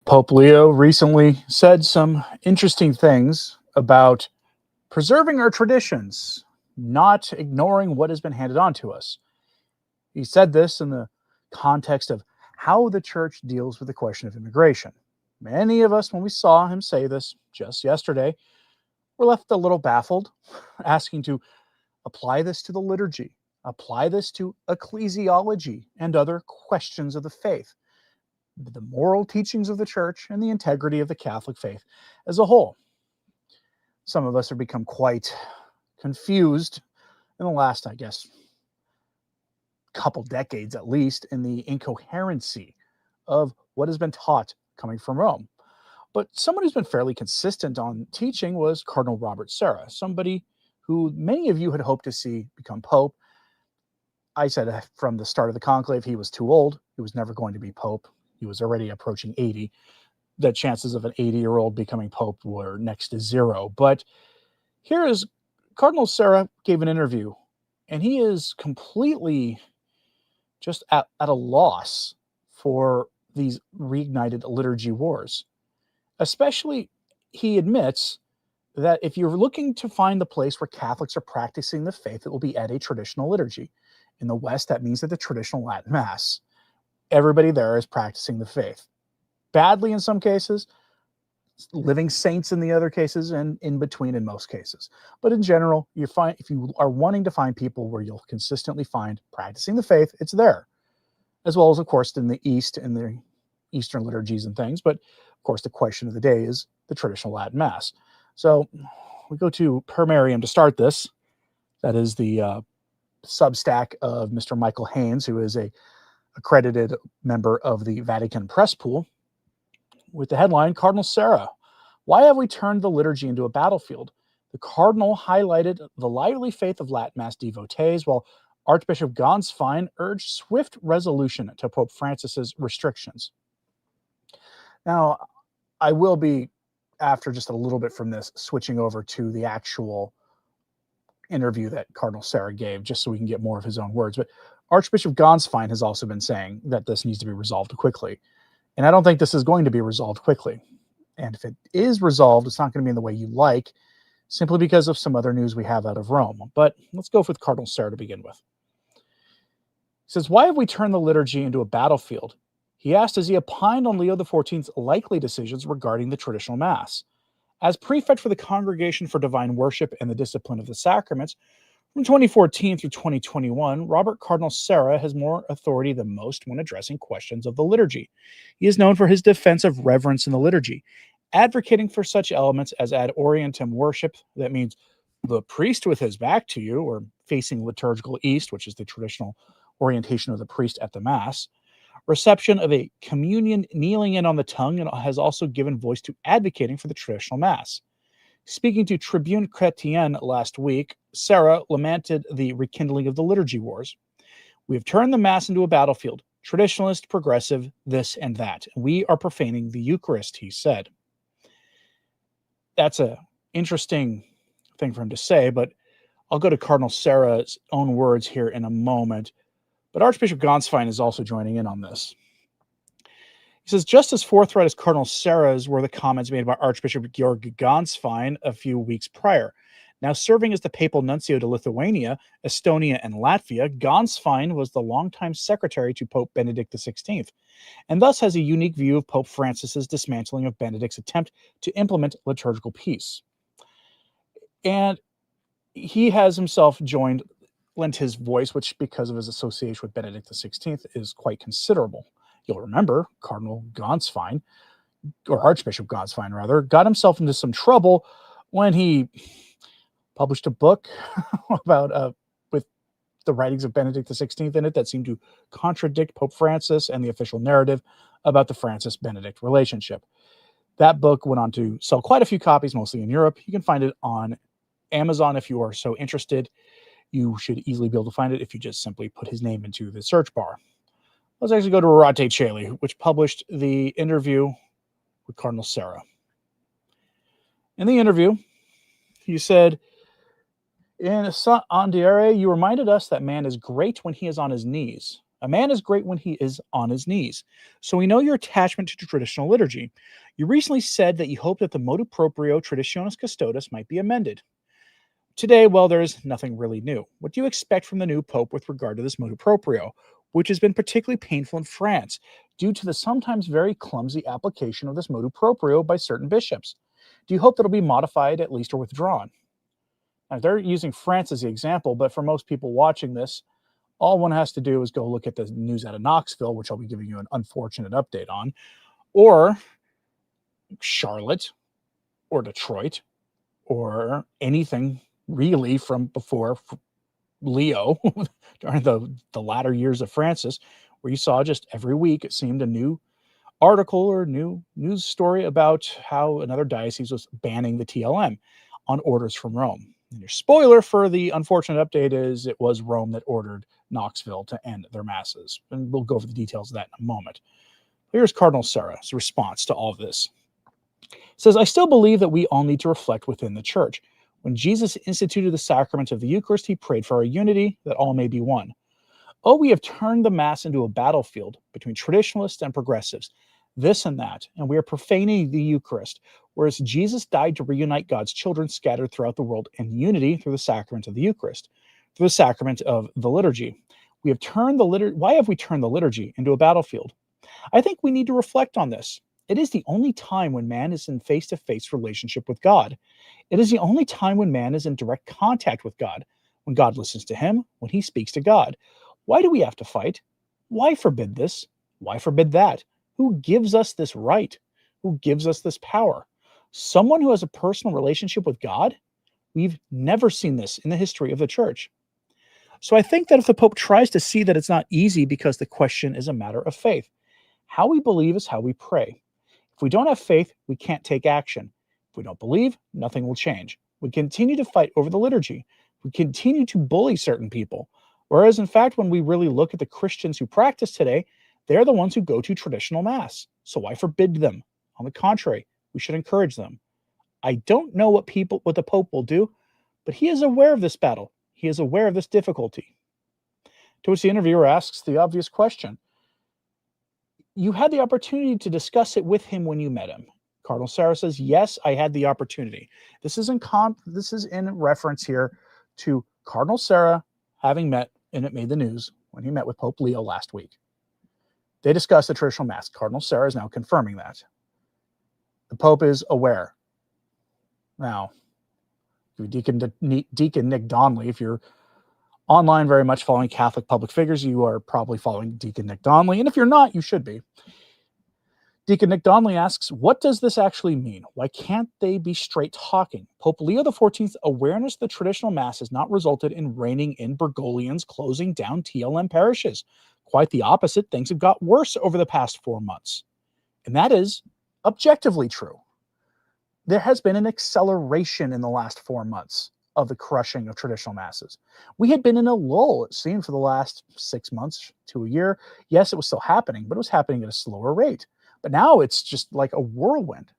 Pope Leo recently said some interesting things about preserving our traditions, not ignoring what has been handed on to us. He said this in the context of how the church deals with the question of immigration. Many of us, when we saw him say this just yesterday, were left a little baffled, asking to apply this to the liturgy, apply this to ecclesiology and other questions of the faith, the moral teachings of the church, and the integrity of the Catholic faith as a whole. Some of us have become quite confused in the last, I guess, couple decades at least, in the incoherency of what has been taught coming from Rome. But someone who's been fairly consistent on teaching was Cardinal Robert Sarah, somebody who many of you had hoped to see become Pope. I said from the start of the conclave he was too old. He was never going to be Pope. He was already approaching 80. The chances of an 80-year-old becoming Pope were next to zero. But here is Cardinal Sarah gave an interview, and he is completely just at a loss for these reignited liturgy wars. Especially, he admits that if you're looking to find the place where Catholics are practicing the faith, it will be at a traditional liturgy. In the West, that means at the traditional Latin Mass. Everybody there is practicing the faith. Badly in some cases, living saints in the other cases, and in between in most cases. But in general, you find, if you are wanting to find people where you'll consistently find practicing the faith, it's there. As well as, of course, in the East, in the Eastern liturgies and things. But, of course, the question of the day is the traditional Latin Mass. So we go to Per Mariam to start this. That is the Substack of Mr. Michael Haynes, who is a accredited member of the Vatican press pool, with the headline, Cardinal Sarah, why have we turned the liturgy into a battlefield? The Cardinal highlighted the lively faith of Latin Mass devotees, while Archbishop Gonsfine urged swift resolution to Pope Francis's restrictions. Now, I will be, after just a little bit from this, switching over to the actual interview that Cardinal Sarah gave, just so we can get more of his own words. But Archbishop Gonsfine has also been saying that this needs to be resolved quickly. And I don't think this is going to be resolved quickly. And if it is resolved, it's not going to be in the way you like, simply because of some other news we have out of Rome. But let's go with Cardinal Sarah to begin with. He says, why have we turned the liturgy into a battlefield? He asked as he opined on Leo XIV's likely decisions regarding the traditional Mass. As prefect for the Congregation for Divine Worship and the Discipline of the Sacraments, from 2014 through 2021, Robert Cardinal Sarah has more authority than most when addressing questions of the liturgy. He is known for his defense of reverence in the liturgy, advocating for such elements as ad orientem worship, that means the priest with his back to you, or facing liturgical east, which is the traditional orientation of the priest at the Mass, reception of a communion kneeling in on the tongue, and has also given voice to advocating for the traditional Mass. Speaking to Tribune Chrétienne last week, Sarah lamented the rekindling of the liturgy wars. We have turned the Mass into a battlefield, traditionalist, progressive, this and that. We are profaning the Eucharist, he said. That's an interesting thing for him to say, but I'll go to Cardinal Sarah's own words here in a moment. But Archbishop Gonsfine is also joining in on this. He says, just as forthright as Cardinal Sarah's were the comments made by Archbishop Georg Gonsfine a few weeks prior. Now serving as the papal nuncio to Lithuania, Estonia, and Latvia, Gonsfine was the longtime secretary to Pope Benedict XVI, and thus has a unique view of Pope Francis's dismantling of Benedict's attempt to implement liturgical peace. And he has himself lent his voice, which, because of his association with Benedict XVI, is quite considerable. You'll remember Cardinal Gonsfine, or Archbishop Gonsfine rather, got himself into some trouble when he published a book about with the writings of Benedict XVI in it that seemed to contradict Pope Francis and the official narrative about the Francis-Benedict relationship. That book went on to sell quite a few copies, mostly in Europe. You can find it on Amazon if you are so interested. You should easily be able to find it if you just simply put his name into the search bar. Let's actually go to Rorate Caeli, which published the interview with Cardinal Sarah. In the interview, he said, in Andiere, you reminded us that man is great when he is on his knees. A man is great when he is on his knees. So we know your attachment to traditional liturgy. You recently said that you hope that the motu proprio Traditionis Custodes might be amended. Today, well, there is nothing really new. What do you expect from the new pope with regard to this motu proprio, which has been particularly painful in France due to the sometimes very clumsy application of this motu proprio by certain bishops? Do you hope that it'll be modified at least or withdrawn? Now, they're using France as the example, but for most people watching this, all one has to do is go look at the news out of Knoxville, which I'll be giving you an unfortunate update on, or Charlotte, or Detroit, or anything really from before Leo during the latter years of Francis, where you saw just every week it seemed a new article or new news story about how another diocese was banning the TLM on orders from Rome. And your spoiler for the unfortunate update is it was Rome that ordered Knoxville to end their masses. And we'll go over the details of that in a moment. Here's Cardinal Sarah's response to all of this. It says, I still believe that we all need to reflect within the church. When Jesus instituted the sacrament of the Eucharist, he prayed for our unity, that all may be one. Oh, we have turned the Mass into a battlefield between traditionalists and progressives, this and that, and we are profaning the Eucharist, whereas Jesus died to reunite God's children scattered throughout the world in unity through the sacrament of the Eucharist, through the sacrament of the liturgy. We have turned the Why have we turned the liturgy into a battlefield? I think we need to reflect on this. It is the only time when man is in face-to-face relationship with God. It is the only time when man is in direct contact with God, when God listens to him, when he speaks to God. Why do we have to fight? Why forbid this? Why forbid that? Who gives us this right? Who gives us this power? Someone who has a personal relationship with God? We've never seen this in the history of the church. So I think that if the Pope tries to see that it's not easy because the question is a matter of faith, how we believe is how we pray. If we don't have faith, we can't take action. If we don't believe, nothing will change. We continue to fight over the liturgy. We continue to bully certain people. Whereas, in fact, when we really look at the Christians who practice today, they're the ones who go to traditional Mass. So why forbid them? On the contrary, we should encourage them. I don't know what the Pope will do, but he is aware of this battle. He is aware of this difficulty. To which the interviewer asks the obvious question. You had the opportunity to discuss it with him when you met him. Cardinal Sarah says, yes, I had the opportunity. This is in reference here to Cardinal Sarah having met, and it made the news, when he met with Pope Leo last week. They discussed the traditional Mass. Cardinal Sarah is now confirming that. The Pope is aware. Now, Deacon Nick Donnelly, if you're online very much following Catholic public figures, you are probably following Deacon Nick Donnelly, and if you're not, you should be. Deacon Nick Donnelly asks, what does this actually mean? Why can't they be straight talking? Pope Leo XIV's awareness of the traditional Mass has not resulted in reining in Bergoglians closing down TLM parishes. Quite the opposite, things have got worse over the past 4 months. And that is objectively true. There has been an acceleration in the last 4 months of the crushing of traditional Masses. We had been in a lull, it seemed, for the last 6 months to a year. Yes, it was still happening, but it was happening at a slower rate. But now it's just like a whirlwind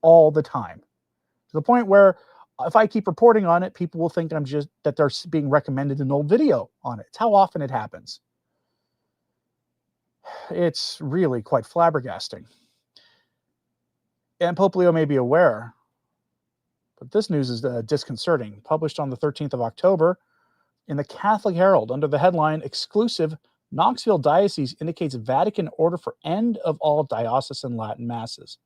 all the time, to the point where if I keep reporting on it, people will think that they're being recommended an old video on it. It's how often it happens. It's really quite flabbergasting. And Pope Leo may be aware, but this news is disconcerting. Published on the 13th of October in the Catholic Herald under the headline, Exclusive, Knoxville Diocese indicates Vatican order for end of all diocesan Latin Masses.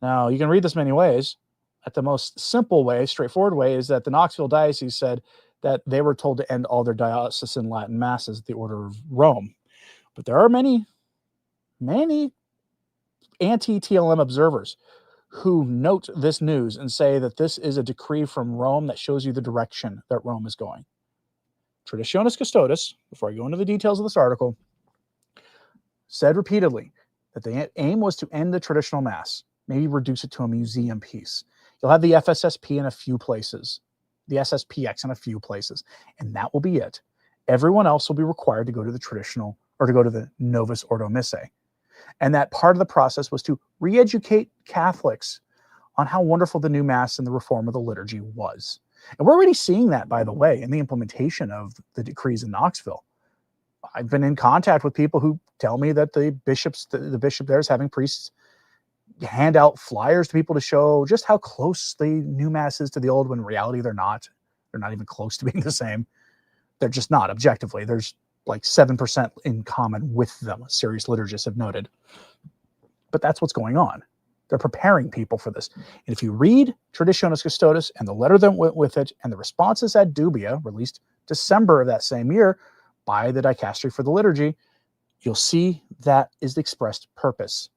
Now, you can read this many ways. At the most simple way, straightforward way, is that the Knoxville Diocese said that they were told to end all their diocesan Latin Masses at the order of Rome. But there are many anti-TLM observers who note this news and say that this is a decree from Rome that shows you the direction that Rome is going. Traditionis Custodes, before I go into the details of this article, said repeatedly that the aim was to end the traditional Mass, maybe reduce it to a museum piece. You'll have the FSSP in a few places, the SSPX in a few places, and that will be it. Everyone else will be required to go to the traditional, or to go to the Novus Ordo Missae. And that part of the process was to re-educate Catholics on how wonderful the new Mass and the reform of the liturgy was. And we're already seeing that, by the way, in the implementation of the decrees in Knoxville. I've been in contact with people who tell me that the bishop there is having priests hand out flyers to people to show just how close the new mass is to the old, when in reality they're not. They're not even close to being the same. They're just not, objectively. There's like 7% in common with them, serious liturgists have noted. But that's what's going on. They're preparing people for this. And if you read Traditionis Custodes and the letter that went with it and the responses ad dubia, released December of that same year by the Dicastery for the Liturgy, you'll see that is the expressed purpose.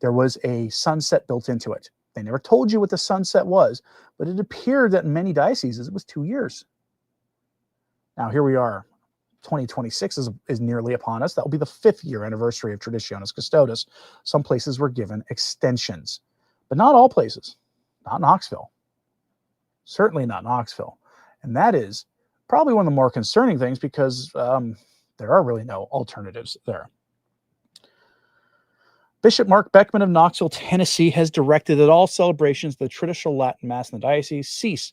There was a sunset built into it. They never told you what the sunset was, but it appeared that in many dioceses it was 2 years. Now here we are. 2026 is nearly upon us. That will be the 5th year anniversary of Traditionis Custodes. Some places were given extensions, but not all places. Not Knoxville. Certainly not Knoxville. And that is probably one of the more concerning things, because there are really no alternatives there. Bishop Mark Beckman of Knoxville, Tennessee, has directed that all celebrations of the traditional Latin Mass in the diocese cease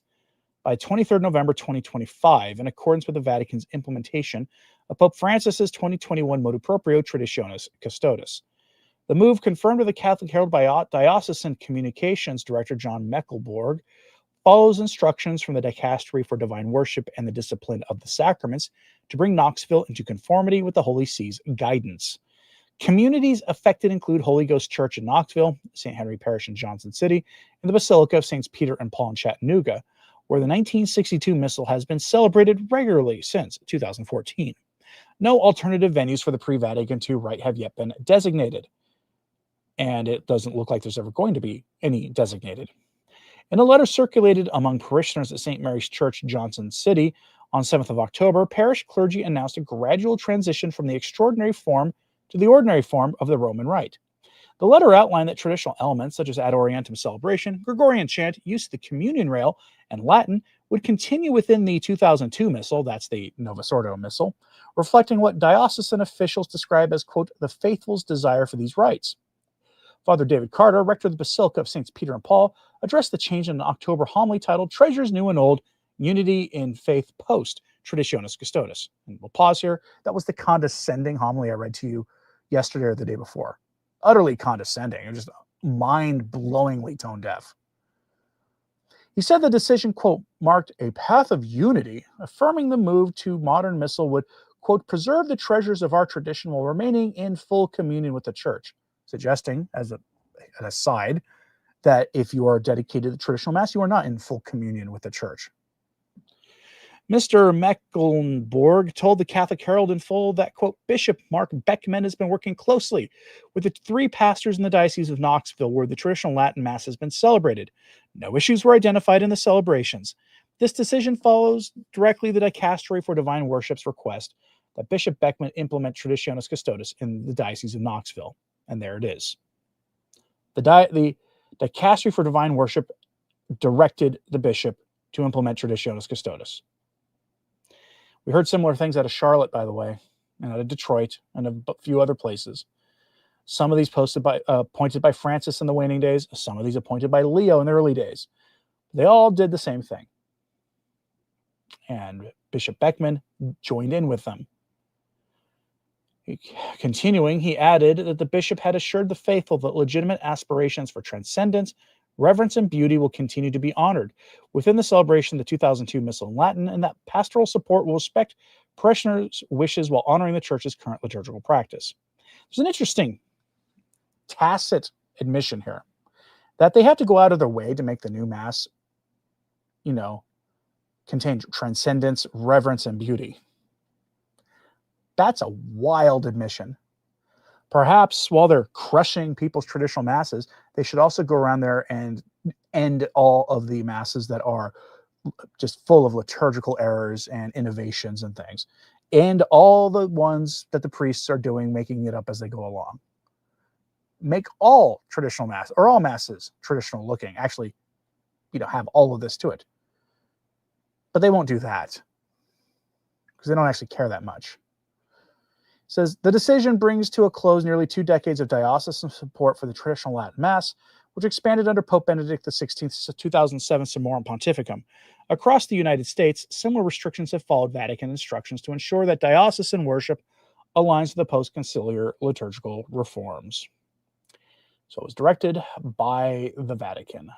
by 23rd November 2025, in accordance with the Vatican's implementation of Pope Francis's 2021 motu proprio Traditionis Custodes. The move, confirmed with the Catholic Herald by Diocesan Communications Director John Meckelborg, follows instructions from the Dicastery for Divine Worship and the Discipline of the Sacraments to bring Knoxville into conformity with the Holy See's guidance. Communities affected include Holy Ghost Church in Knoxville, St. Henry Parish in Johnson City, and the Basilica of Saints Peter and Paul in Chattanooga, where the 1962 Missal has been celebrated regularly since 2014. No alternative venues for the pre-Vatican II rite have yet been designated, and it doesn't look like there's ever going to be any designated. In a letter circulated among parishioners at St. Mary's Church, Johnson City, on 7th of October, parish clergy announced a gradual transition from the extraordinary form to the ordinary form of the Roman Rite. The letter outlined that traditional elements such as Ad Orientem celebration, Gregorian chant, use of the communion rail, and Latin would continue within the 2002 Missal, that's the Novus Ordo Missal, reflecting what diocesan officials describe as, quote, the faithful's desire for these rites. Father David Carter, rector of the Basilica of Saints Peter and Paul, addressed the change in an October homily titled Treasures New and Old, Unity in Faith Post Traditionis Custodes. And we'll pause here. That was the condescending homily I read to you yesterday or the day before. Utterly condescending and just mind-blowingly tone deaf. He said the decision, quote, marked a path of unity, affirming the move to modern missal would, quote, preserve the treasures of our tradition while remaining in full communion with the Church, suggesting, as an aside, that if you are dedicated to the traditional Mass, you are not in full communion with the Church. Mr. Mecklenburg told the Catholic Herald in full that, quote, Bishop Mark Beckman has been working closely with the 3 pastors in the Diocese of Knoxville where the traditional Latin Mass has been celebrated. No issues were identified in the celebrations. This decision follows directly the Dicastery for Divine Worship's request that Bishop Beckman implement Traditionis Custodes in the Diocese of Knoxville. And there it is. The Dicastery for Divine Worship directed the bishop to implement Traditionis Custodes. We heard similar things out of Charlotte, by the way, and out of Detroit, and a few other places. Some of these appointed by Francis in the waning days, some of these appointed by Leo in the early days. They all did the same thing. And Bishop Beckman joined in with them. Continuing, he added that the bishop had assured the faithful that legitimate aspirations for transcendence, reverence, and beauty will continue to be honored within the celebration of the 2002 Missal in Latin, and that pastoral support will respect parishioners' wishes while honoring the Church's current liturgical practice. There's an interesting tacit admission here that they have to go out of their way to make the new Mass, contain transcendence, reverence, and beauty. That's a wild admission. Perhaps while they're crushing people's traditional Masses, they should also go around there and end all of the Masses that are just full of liturgical errors and innovations and things. And all the ones that the priests are doing, making it up as they go along. Make all traditional Mass, or all Masses, traditional looking. Actually, have all of this to it. But they won't do that because they don't actually care that much. Says the decision brings to a close nearly 2 decades of diocesan support for the traditional Latin Mass, which expanded under Pope Benedict XVI's 2007 Summorum Pontificum. Across the United States, similar restrictions have followed Vatican instructions to ensure that diocesan worship aligns with the post-conciliar liturgical reforms. So it was directed by the Vatican.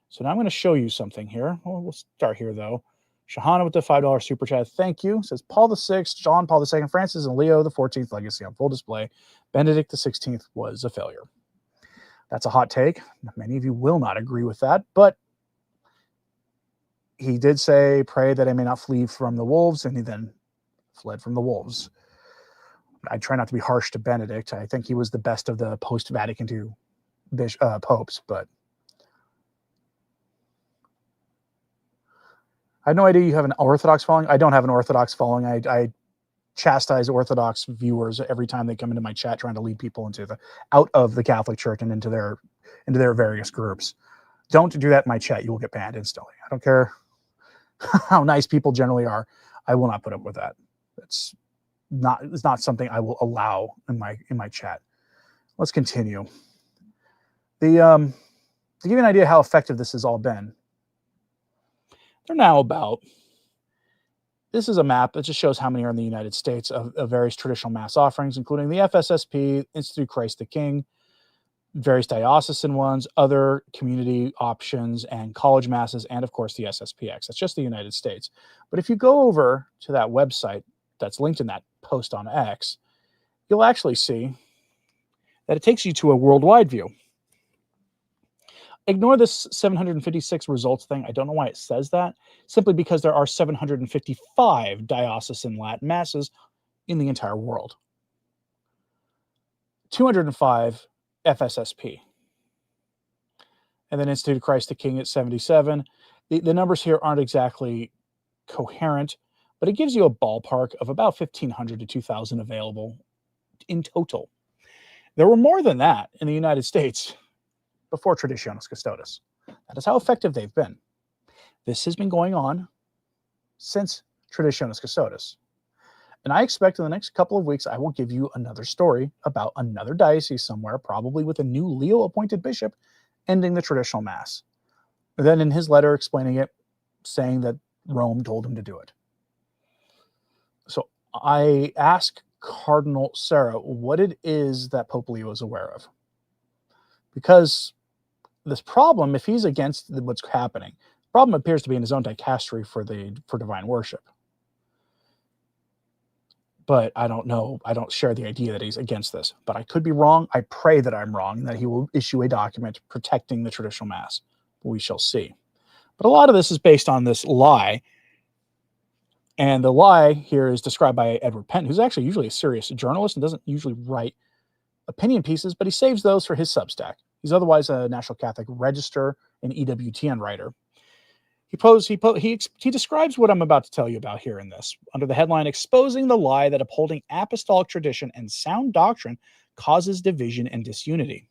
So now I'm going to show you something here. Well, we'll start here, though. Shawnee with the $5 super chat. Thank you. It says Paul VI, John Paul II, Francis, and Leo XIV legacy on full display. Benedict XVI was a failure. That's a hot take. Many of you will not agree with that, but he did say, pray that I may not flee from the wolves, and he then fled from the wolves. I try not to be harsh to Benedict. I think he was the best of the post-Vatican II popes, but I have no idea you have an Orthodox following. I don't have an Orthodox following. I chastise Orthodox viewers every time they come into my chat trying to lead people out of the Catholic Church and into their various groups. Don't do that in my chat. You will get banned instantly. I don't care how nice people generally are. I will not put up with that. It's not something I will allow in my chat. Let's continue. To give you an idea how effective this has all been, they're now about, this is a map that just shows how many are in the United States of various traditional mass offerings, including the FSSP, Institute Christ the King, various diocesan ones, other community options, and college masses, and of course the SSPX. That's just the United States. But if you go over to that website that's linked in that post on X, you'll actually see that it takes you to a worldwide view. Ignore this 756 results thing. I don't know why it says that. Simply because there are 755 diocesan Latin masses in the entire world. 205 FSSP. And then Institute of Christ the King at 77. The numbers here aren't exactly coherent, but it gives you a ballpark of about 1,500 to 2,000 available in total. There were more than that in the United States before Traditionis Custodes. That is how effective they've been. This has been going on since Traditionis Custodes. And I expect in the next couple of weeks, I will give you another story about another diocese somewhere, probably with a new Leo-appointed bishop, ending the traditional Mass. And then in his letter explaining it, saying that Rome told him to do it. So I asked Cardinal Sarah what it is that Pope Leo is aware of. Because this problem, if he's against what's happening, the problem appears to be in his own dicastery for divine worship. But I don't know. I don't share the idea that he's against this. But I could be wrong. I pray that I'm wrong and that he will issue a document protecting the traditional Mass. We shall see. But a lot of this is based on this lie. And the lie here is described by Edward Penton, who's actually usually a serious journalist and doesn't usually write opinion pieces, but he saves those for his Substack. He's otherwise a National Catholic Register and EWTN writer. He describes what I'm about to tell you about here in this, under the headline, Exposing the Lie That Upholding Apostolic Tradition and Sound Doctrine Causes Division and Disunity.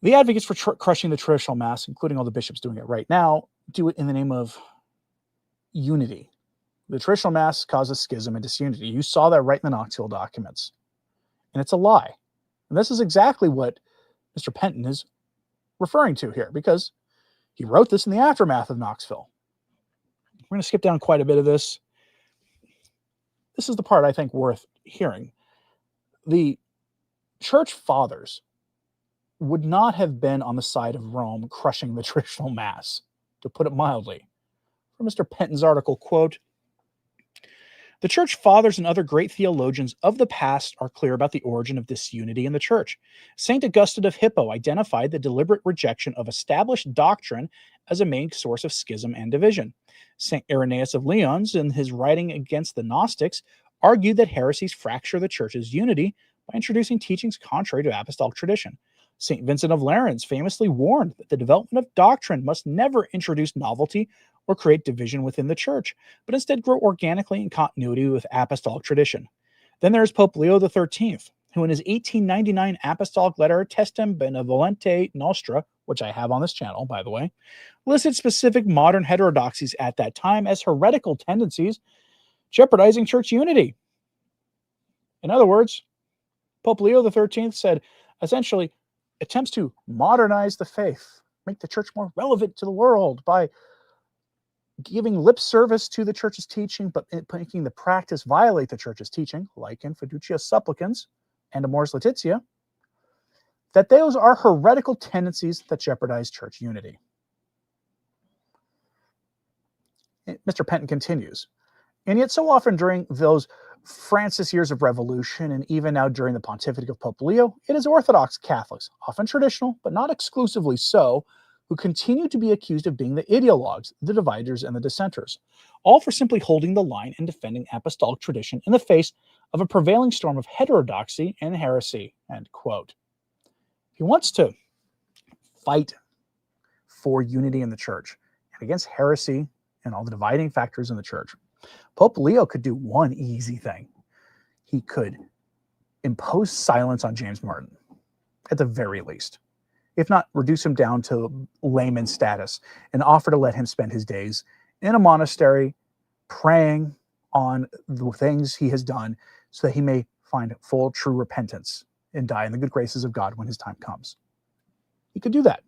The advocates for crushing the traditional Mass, including all the bishops doing it right now, do it in the name of unity. The traditional Mass causes schism and disunity. You saw that right in the Knoxville documents. And it's a lie. And this is exactly what Mr. Penton is referring to here, because he wrote this in the aftermath of Knoxville. We're going to skip down quite a bit of this. This is the part I think worth hearing. The church fathers would not have been on the side of Rome crushing the traditional Mass, to put it mildly. From Mr. Penton's article, quote, the church fathers and other great theologians of the past are clear about the origin of disunity in the church. St. Augustine of Hippo identified the deliberate rejection of established doctrine as a main source of schism and division. St. Irenaeus of Lyons, in his writing against the Gnostics, argued that heresies fracture the church's unity by introducing teachings contrary to apostolic tradition. St. Vincent of Lerins famously warned that the development of doctrine must never introduce novelty or create division within the church, but instead grow organically in continuity with apostolic tradition. Then there is Pope Leo XIII, who in his 1899 apostolic letter Testem Benevolente Nostra, which I have on this channel, by the way, listed specific modern heterodoxies at that time as heretical tendencies jeopardizing church unity. In other words, Pope Leo XIII said, essentially, attempts to modernize the faith, make the church more relevant to the world by giving lip service to the church's teaching, but making the practice violate the church's teaching, like in Fiducia Supplicans and Amoris Laetitia, that those are heretical tendencies that jeopardize church unity. Mr. Penton continues, and yet so often during those Francis years of revolution, and even now during the pontificate of Pope Leo, it is Orthodox Catholics, often traditional, but not exclusively so, who continue to be accused of being the ideologues, the dividers, and the dissenters, all for simply holding the line and defending apostolic tradition in the face of a prevailing storm of heterodoxy and heresy, end quote. He wants to fight for unity in the church and against heresy and all the dividing factors in the church. Pope Leo could do one easy thing. He could impose silence on James Martin, at the very least, if not reduce him down to layman status and offer to let him spend his days in a monastery praying on the things he has done so that he may find full, true repentance and die in the good graces of God when his time comes. He could do that.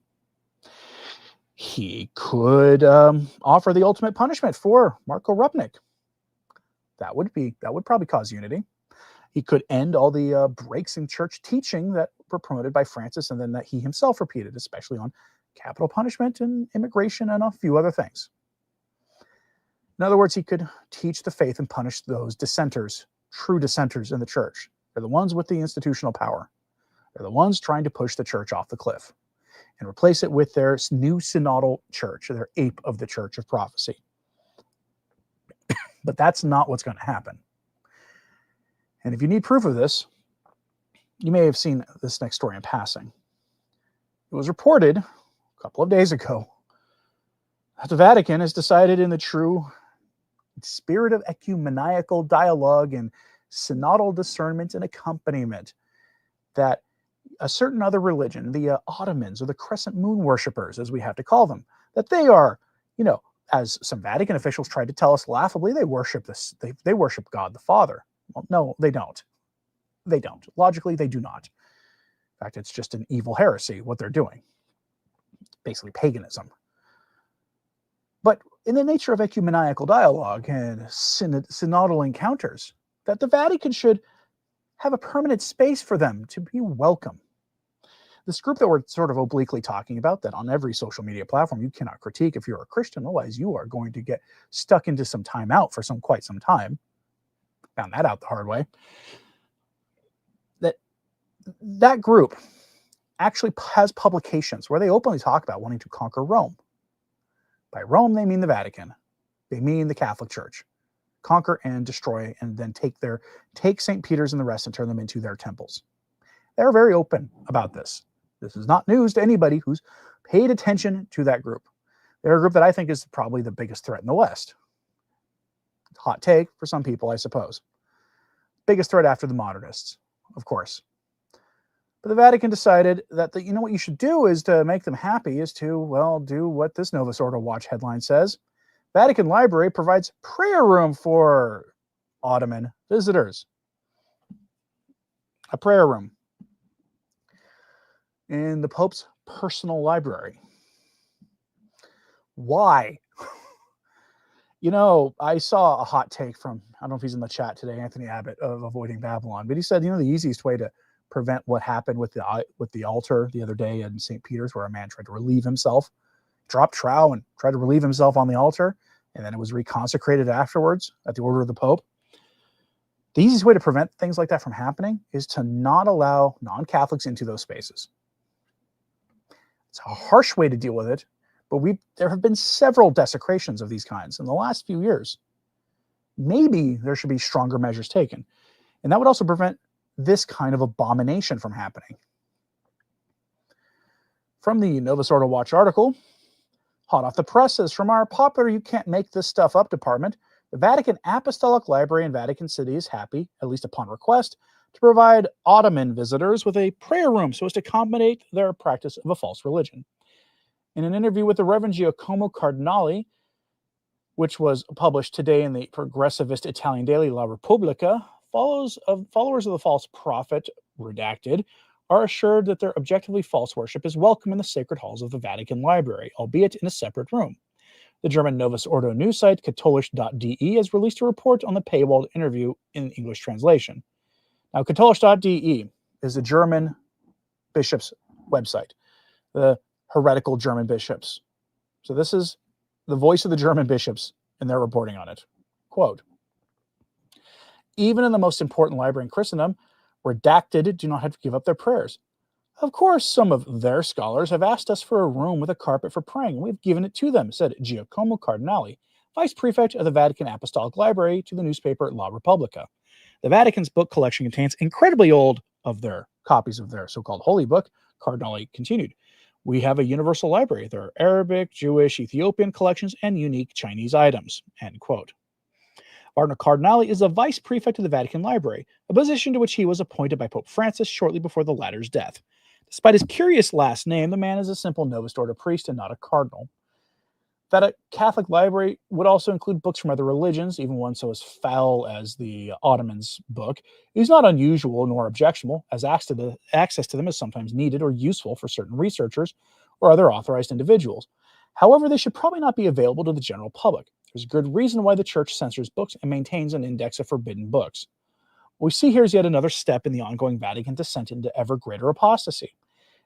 He could offer the ultimate punishment for Marco Rupnik. That would probably cause unity. He could end all the breaks in church teaching that were promoted by Francis and then that he himself repeated, especially on capital punishment and immigration and a few other things. In other words, he could teach the faith and punish those dissenters, true dissenters in the church. They're the ones with the institutional power. They're the ones trying to push the church off the cliff and replace it with their new synodal church, their ape of the church of prophecy. But that's not what's going to happen. And if you need proof of this, you may have seen this next story in passing. It was reported a couple of days ago that the Vatican has decided, in the true spirit of ecumenical dialogue and synodal discernment and accompaniment, that a certain other religion, the Ottomans or the crescent moon worshippers, as we have to call them, that they are, as some Vatican officials tried to tell us laughably, they worship they worship God the Father. Well, no, they don't. They don't. Logically, they do not. In fact, it's just an evil heresy, what they're doing. Basically paganism. But in the nature of ecumenical dialogue and synodal encounters, that the Vatican should have a permanent space for them to be welcome. This group that we're sort of obliquely talking about, that on every social media platform you cannot critique if you're a Christian, otherwise you are going to get stuck into some time out for quite some time. Found that out the hard way. That group actually has publications where they openly talk about wanting to conquer Rome. By Rome, they mean the Vatican. They mean the Catholic Church. Conquer and destroy, and then take St. Peter's and the rest and turn them into their temples. They're very open about this. This is not news to anybody who's paid attention to that group. They're a group that I think is probably the biggest threat in the West. Hot take for some people, I suppose. Biggest threat after the modernists, of course. But the Vatican decided that what you should do is to make them happy is to, do what this Novus Ordo Watch headline says. Vatican Library provides prayer room for Ottoman visitors. A prayer room in the Pope's personal library. Why? I saw a hot take from, I don't know if he's in the chat today, Anthony Abbott of Avoiding Babylon, but he said, the easiest way to prevent what happened with the altar the other day in St. Peter's, where a man tried to relieve himself, dropped trowel and tried to relieve himself on the altar, and then it was reconsecrated afterwards at the order of the Pope. The easiest way to prevent things like that from happening is to not allow non-Catholics into those spaces. It's a harsh way to deal with it, but there have been several desecrations of these kinds in the last few years. Maybe there should be stronger measures taken. And that would also prevent this kind of abomination from happening. From the Novus Ordo Watch article, hot off the presses from our popular You Can't Make This Stuff Up department, the Vatican Apostolic Library in Vatican City is happy, at least upon request, to provide Ottoman visitors with a prayer room so as to accommodate their practice of a false religion. In an interview with the Reverend Giacomo Cardinale, which was published today in the progressivist Italian daily La Repubblica, followers of the false prophet, redacted, are assured that their objectively false worship is welcome in the sacred halls of the Vatican Library, albeit in a separate room. The German Novus Ordo news site katholisch.de has released a report on the paywalled interview in English translation. Now, katholisch.de is the German bishop's website, the heretical German bishops. So this is the voice of the German bishops, and they're reporting on it. Quote, even in the most important library in Christendom, redacted do not have to give up their prayers. Of course, some of their scholars have asked us for a room with a carpet for praying, and we've given it to them, said Giacomo Cardinale, vice prefect of the Vatican Apostolic Library, to the newspaper La Repubblica. The Vatican's book collection contains incredibly old of their copies of their so-called holy book. Cardinale continued, we have a universal library. There are Arabic, Jewish, Ethiopian collections, and unique Chinese items, end quote. Cardinal Cardinale is the vice prefect of the Vatican Library, a position to which he was appointed by Pope Francis shortly before the latter's death. Despite his curious last name, the man is a simple Novus Ordo priest and not a cardinal. That a Catholic library would also include books from other religions, even one so as foul as the Ottomans' book, is not unusual nor objectionable, as access to them is sometimes needed or useful for certain researchers or other authorized individuals. However, they should probably not be available to the general public. There's a good reason why the Church censors books and maintains an index of forbidden books. What we see here is yet another step in the ongoing Vatican descent into ever greater apostasy.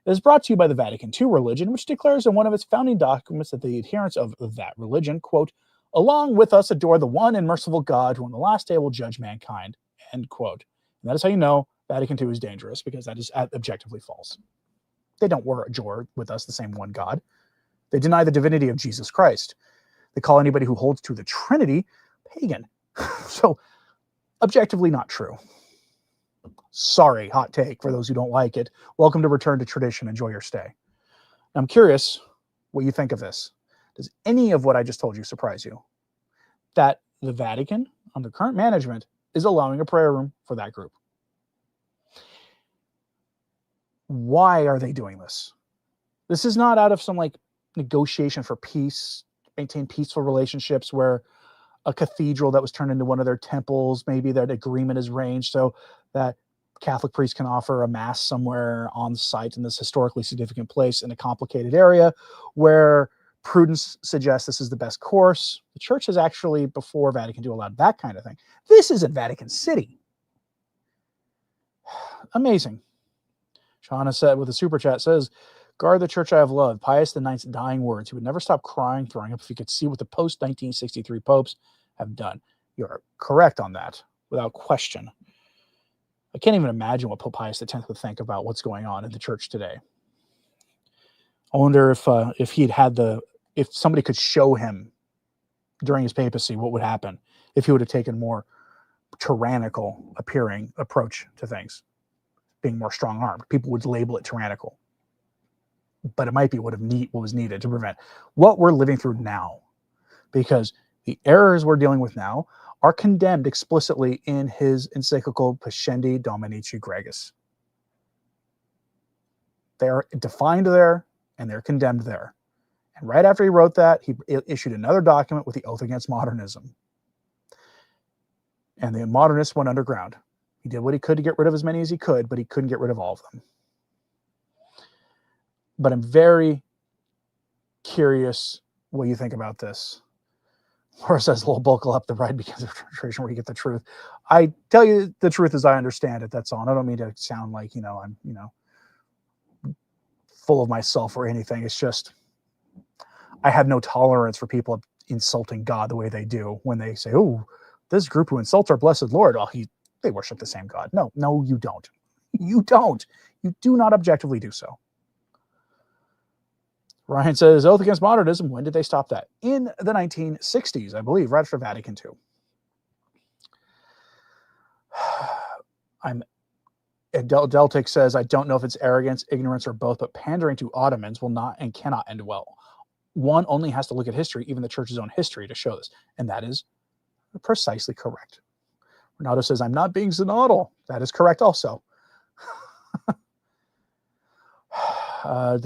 It is brought to you by the Vatican II religion, which declares in one of its founding documents that the adherents of that religion, quote, along with us adore the one and merciful God who on the last day will judge mankind, end quote. And that is how you know Vatican II is dangerous, because that is objectively false. They don't adore with us the same one God. They deny the divinity of Jesus Christ. They call anybody who holds to the Trinity pagan. So, objectively not true. Sorry, hot take for those who don't like it. Welcome to Return to Tradition. Enjoy your stay. I'm curious what you think of this. Does any of what I just told you surprise you? That the Vatican, under current management, is allowing a prayer room for that group. Why are they doing this? This is not out of some negotiation for peace, maintain peaceful relationships where a cathedral that was turned into one of their temples, maybe that agreement is arranged so that Catholic priests can offer a mass somewhere on site in this historically significant place in a complicated area where prudence suggests this is the best course. The church has actually, before Vatican II, allowed that kind of thing. This isn't Vatican City. Amazing. Shawnee said with a super chat, says, guard the church I have loved. Pius IX's dying words. He would never stop crying, throwing up if he could see what the post-1963 popes have done. You're correct on that, without question. I can't even imagine what Pope Pius X would think about what's going on in the church today. I wonder if he'd had if somebody could show him during his papacy what would happen if he would have taken more tyrannical appearing approach to things, being more strong-armed. People would label it tyrannical. But it might be what was needed to prevent what we're living through now. Because the errors we're dealing with now are condemned explicitly in his encyclical Pascendi Dominici Gregis. They are defined there, and they're condemned there. And right after he wrote that, he issued another document with the Oath Against Modernism. And the modernists went underground. He did what he could to get rid of as many as he could, but he couldn't get rid of all of them. But I'm very curious what you think about this. Laura says, "Little buckle up, the ride because of tradition where you get the truth." I tell you the truth as I understand it. That's all. And I don't mean to sound like I'm full of myself or anything. It's just I have no tolerance for people insulting God the way they do when they say, "Oh, this group who insults our blessed Lord, they worship the same God." No, you don't. You don't. You do not objectively do so. Ryan says, Oath Against Modernism, when did they stop that? In the 1960s, I believe, right after Vatican II. Deltic says, I don't know if it's arrogance, ignorance, or both, but pandering to Ottomans will not and cannot end well. One only has to look at history, even the church's own history, to show this. And that is precisely correct. Ronaldo says, I'm not being synodal. That is correct also. I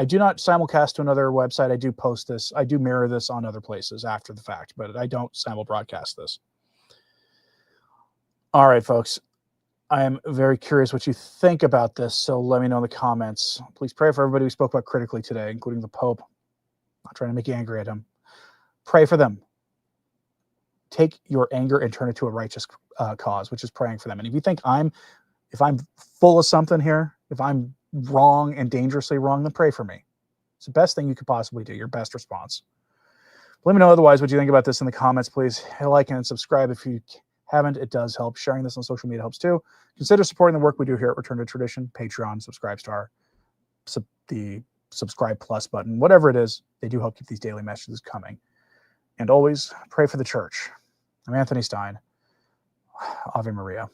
do not simulcast to another website. I do post this. I do mirror this on other places after the fact, but I don't simul broadcast this. All right, folks. I am very curious what you think about this, so let me know in the comments. Please pray for everybody we spoke about critically today, including the Pope. I'm not trying to make you angry at him. pray for them. Take your anger and turn it to a righteous cause, which is praying for them. And if you think if I'm full of something here, if I'm wrong and dangerously wrong, then pray for me. It's the best thing you could possibly do, your best response. Let me know otherwise what you think about this in the comments, please. Hit like and subscribe if you haven't. It does help. Sharing this on social media helps too. Consider supporting the work we do here at Return to Tradition, Patreon, Subscribe Star, the Subscribe Plus button, whatever it is. They do help keep these daily messages coming. And always pray for the church. I'm Anthony Stine. Ave Maria.